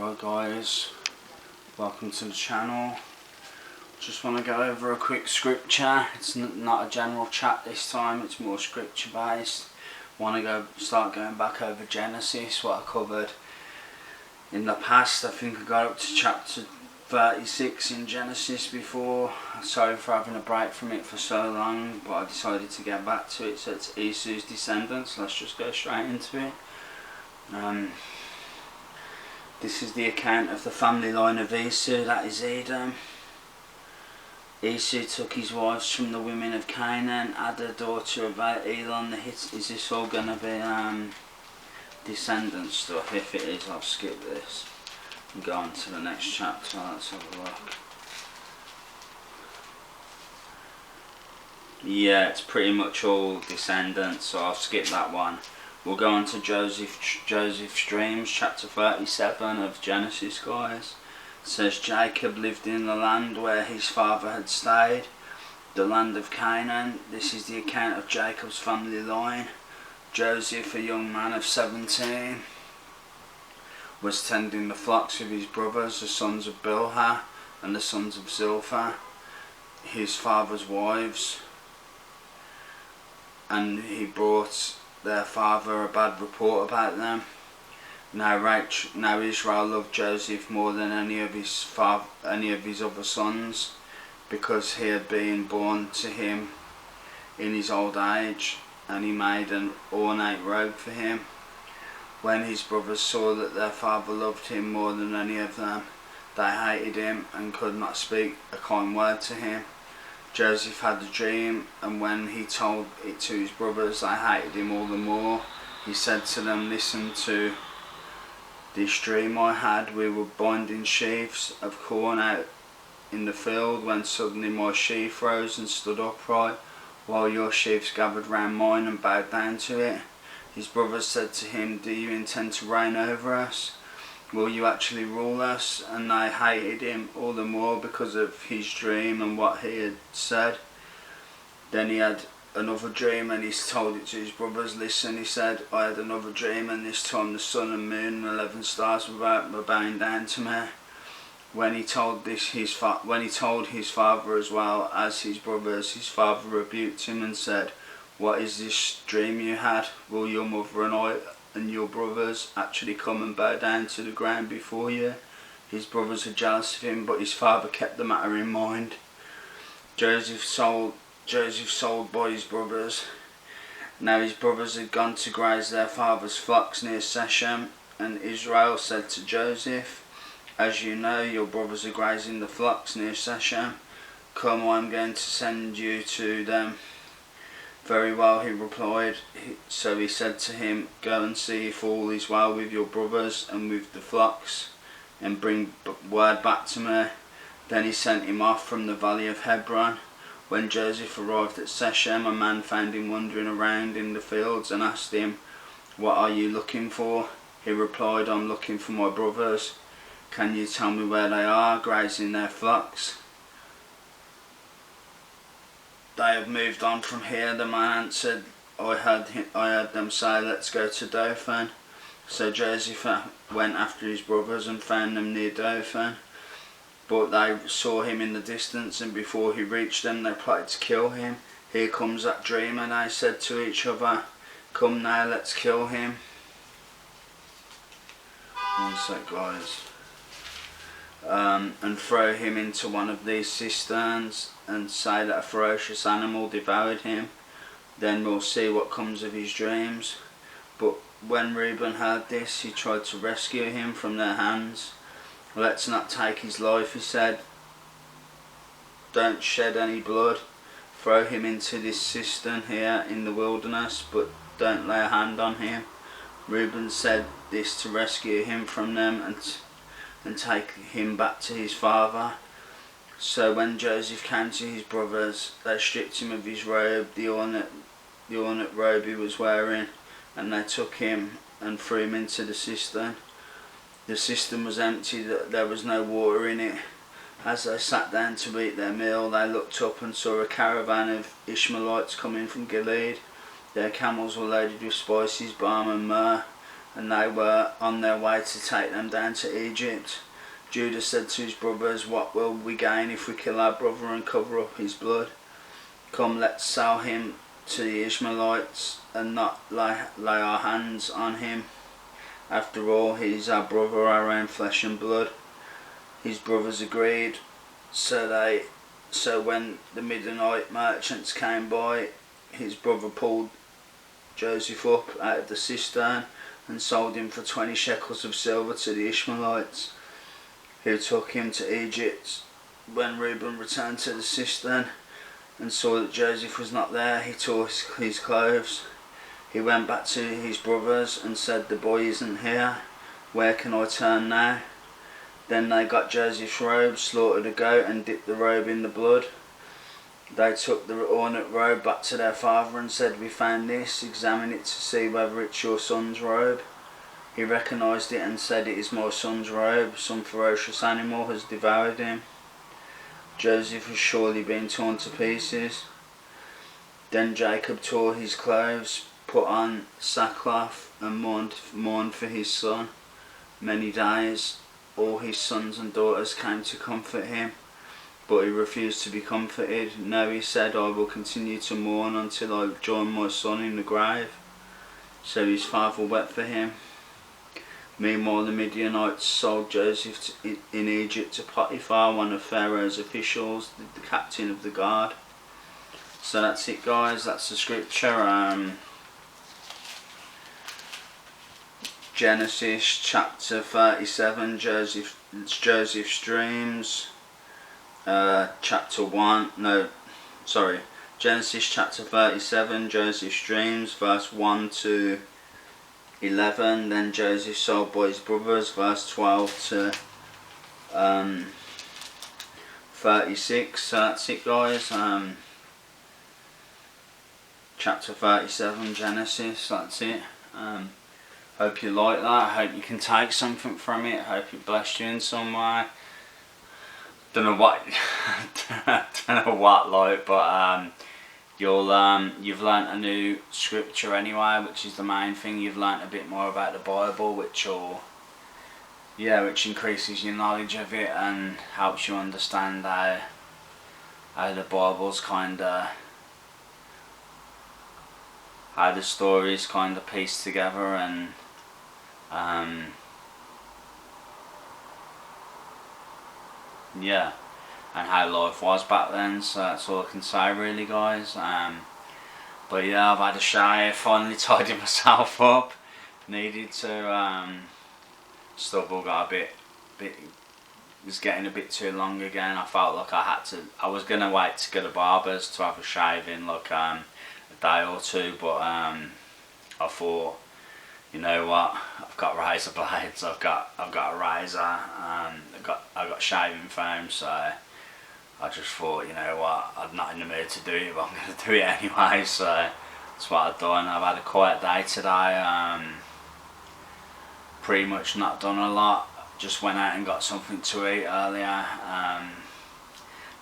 Right guys, welcome to the channel. Just want to go over a quick scripture. It's not a general chat this time, it's more scripture based. Want to start going back over Genesis, what I covered in the past. I think I got up to chapter 36 in Genesis before. Sorry for having a break from it for so long, but I decided to get back to it. So it's Esau's descendants. Let's just go straight into it. This is the account of the family line of Esau, that is Edom. Esau took his wives from the women of Canaan, Ada, daughter of Elon the Hittite. Is this all going to be descendant stuff? If it is, I'll skip this and go on to the next chapter. Let's have a look. Yeah, it's pretty much all descendants, so I'll skip that one. We'll go on to Joseph's dreams, chapter 37 of Genesis, guys. It says, Jacob lived in the land where his father had stayed, the land of Canaan. This is the account of Jacob's family line. Joseph, a young man of 17, was tending the flocks of his brothers, the sons of Bilhah and the sons of Zilpah, his father's wives, and he brought their father a bad report about them. Now Israel loved Joseph more than any of his other sons, because he had been born to him in his old age, and he made an ornate robe for him. When his brothers saw that their father loved him more than any of them, they hated him and could not speak a kind word to him. Joseph had a dream, and when he told it to his brothers, they hated him all the more. He said to them, listen to this dream I had. We were binding sheaves of corn out in the field, when suddenly my sheaf rose and stood upright, while your sheaves gathered round mine and bowed down to it. His brothers said to him, do you intend to reign over us? Will you actually rule us? And they hated him all the more because of his dream and what he had said. Then he had another dream, and he told it to his brothers. Listen, he said, I had another dream, and this time the sun and moon and 11 stars were bowing down to me. When he told his father as well as his brothers, his father rebuked him and said, what is this dream you had? Will your mother and I and your brothers actually come and bow down to the ground before you? His brothers were jealous of him, but his father kept the matter in mind. Joseph sold by his brothers. Now his brothers had gone to graze their father's flocks near Shechem, and Israel said to Joseph, as you know, your brothers are grazing the flocks near Shechem. Come, I am going to send you to them. Very well, he replied. So he said to him, go and see if all is well with your brothers and with the flocks, and bring word back to me. Then he sent him off from the valley of Hebron. When Joseph arrived at Shechem, a man found him wandering around in the fields and asked him, what are you looking for? He replied, I'm looking for my brothers. Can you tell me where they are, grazing their flocks? They have moved on from here, the man answered. I heard them say, let's go to Dothan. So Joseph went after his brothers and found them near Dothan. But they saw him in the distance, and before he reached them, they plotted to kill him. Here comes that dreamer, they said to each other. Come now, let's kill him. One sec, guys. And throw him into one of these cisterns, and say that a ferocious animal devoured him. Then we'll see what comes of his dreams. But when Reuben heard this, he tried to rescue him from their hands. Let's not take his life, he said. Don't shed any blood. Throw him into this cistern here in the wilderness, but don't lay a hand on him. Reuben said this to rescue him from them and take him back to his father. So when Joseph came to his brothers, they stripped him of his robe, the ornate robe he was wearing, and they took him and threw him into the cistern. The cistern was empty, there was no water in it. As they sat down to eat their meal, they looked up and saw a caravan of Ishmaelites coming from Gilead. Their camels were loaded with spices, balm and myrrh, and they were on their way to take them down to Egypt. Judah said to his brothers, "What will we gain if we kill our brother and cover up his blood? Come, let's sell him to the Ishmaelites and not lay our hands on him. After all, he is our brother, our own flesh and blood." His brothers agreed. So when the Midianite merchants came by, his brother pulled Joseph up out of the cistern and sold him for 20 shekels of silver to the Ishmaelites, who took him to Egypt. When Reuben returned to the cistern and saw that Joseph was not there, he tore his clothes. He went back to his brothers and said, "The boy isn't here. Where can I turn now?" Then they got Joseph's robe, slaughtered a goat and dipped the robe in the blood. They took the ornate robe back to their father and said, "We found this. Examine it to see whether it's your son's robe." He recognised it and said, "It is my son's robe. Some ferocious animal has devoured him. Joseph has surely been torn to pieces." Then Jacob tore his clothes, put on sackcloth and mourned for his son. Many days all his sons and daughters came to comfort him, but he refused to be comforted. "No," he said, "I will continue to mourn until I join my son in the grave." So his father wept for him. Meanwhile, the Midianites sold Joseph in Egypt to Potiphar, one of Pharaoh's officials, the captain of the guard. So that's it, guys. That's the scripture. Genesis chapter 37, Joseph's dreams. Genesis chapter 37, Joseph's dreams, verse 1 to 11. Then Joseph sold by his brothers, verse 12 to 36. So that's it, guys. Chapter 37, Genesis. That's it. Hope you like that. I hope you can take something from it. I hope it blessed you in some way. Don't know what, but you've learnt a new scripture anyway, which is the main thing. You've learnt a bit more about the Bible, which increases your knowledge of it and helps you understand how the Bible's how the stories pieced together, and and how life was back then. So that's all I can say, really, guys. But yeah, I've had a shower, finally tidied myself up. Needed to. Stubble got a bit was getting a bit too long again. I felt like I was gonna wait to go to barbers to have a shave in a day or two, but I thought, you know what, I've got razor blades, I've got a razor, I got shaving foam, so I just thought, you know what, I'm not in the mood to do it, but I'm going to do it anyway. So that's what I've done. I've had a quiet day today, pretty much not done a lot, just went out and got something to eat earlier.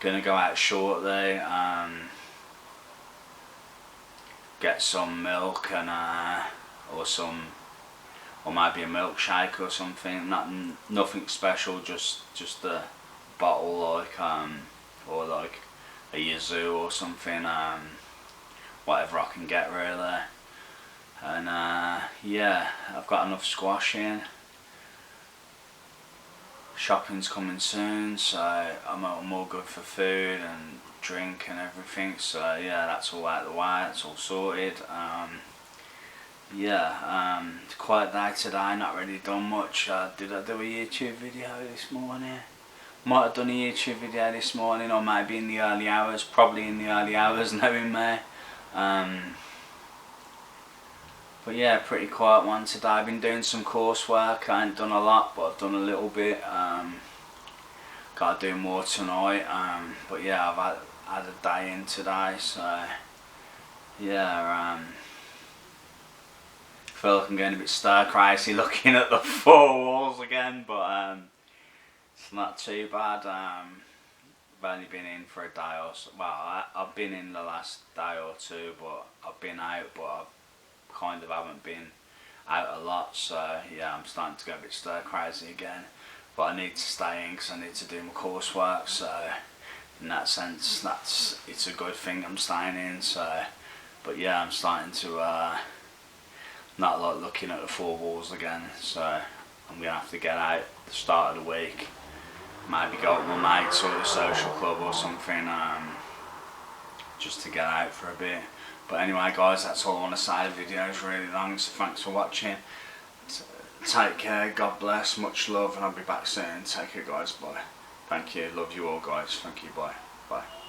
Gonna go out shortly, get some milk and or maybe a milkshake or something. Nothing special, just a bottle or like a Yazoo or something, whatever I can get, really. And I've got enough squash in. Shopping's coming soon, so I'm all good for food and drink and everything. So yeah, that's all out of the way, that's all sorted. Quiet day today, not really done much. Did I do a YouTube video this morning? Might have done a YouTube video this morning, or maybe in the early hours, probably in the early hours, knowing me. But yeah, pretty quiet one today. I've been doing some coursework. I ain't done a lot, but I've done a little bit. Got to do more tonight. But yeah, I've had a day in today, so yeah. I feel like I'm getting a bit stir crazy looking at the four walls again, but it's not too bad. I've only been in for a day or so. Well, I've been in the last day or two, but I've been out, but I haven't been out a lot, so yeah, I'm starting to go a bit stir crazy again. But I need to stay in because I need to do my coursework, so in that sense, it's a good thing I'm staying in. So, but yeah, I'm starting to not like looking at the four walls again. So I'm gonna have to get out at the start of the week, maybe go with my mates or the social club or something, just to get out for a bit. But anyway guys, that's all I want to say. The video is really long, so thanks for watching. Take care, God bless, much love, and I'll be back soon. Take care guys, bye. Thank you, love you all guys, thank you, bye. Bye.